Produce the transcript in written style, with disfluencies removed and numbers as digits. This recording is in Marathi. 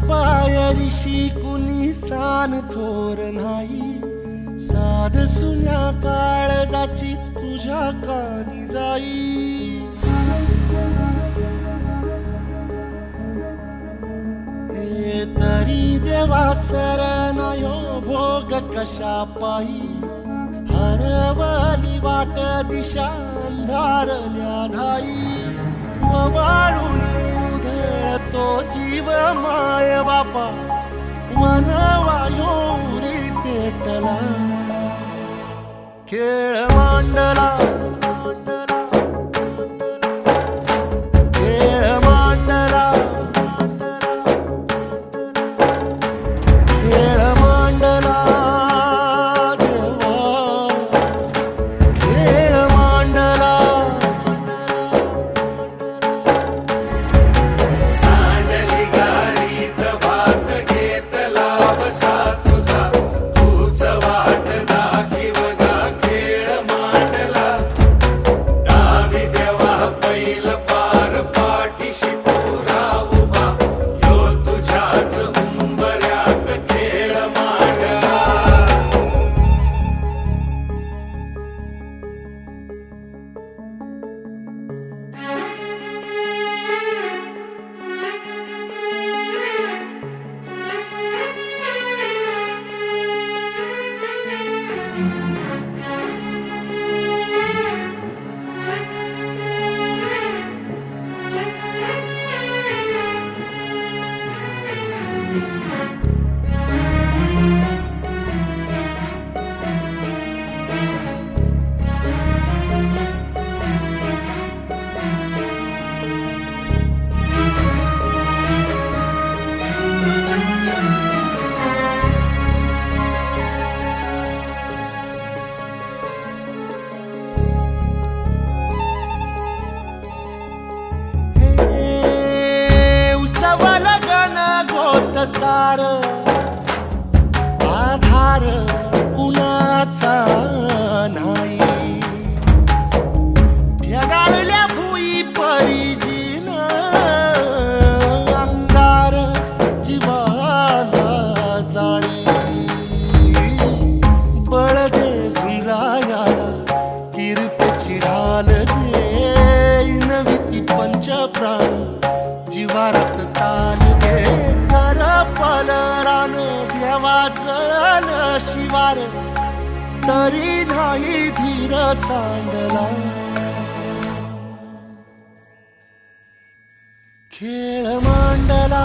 पायरीशी कुणी सान थोर नाही, साध सुन्या काळजाची तुझ्या कानी जाई. हे तरी देवा सरनायो भोग कशा पायी, हरवली वाट दिशा अंधारल्या धाई. वाळून उधळतो जीव माय बापा, वनवायोरी पेटला. खेळ मांडला, खेळ मांडला, खेळ मांडला देवा, खेळ मांडला. सांडली गाडीत भात घेतला बसा तुझा, तूच वाट दाखीव गा खेळ मांडला. डावी देवा पैल पार पाठीशी पुरा उभा, यो तुझ्याच उंबऱ्यात खेळ मांडला. सार आधार कुणाचा नाही, ढगाळल्या भुई परिजीन अंगार जीवाला जाळी. बळ दे झुंजायाला कीर्तीची ढाल दे, नविती पंच प्राण जीवारात ताल दे. पलरान देवा जळल शिवार, तरी नाही धीर सांडला. खेळ मांडला,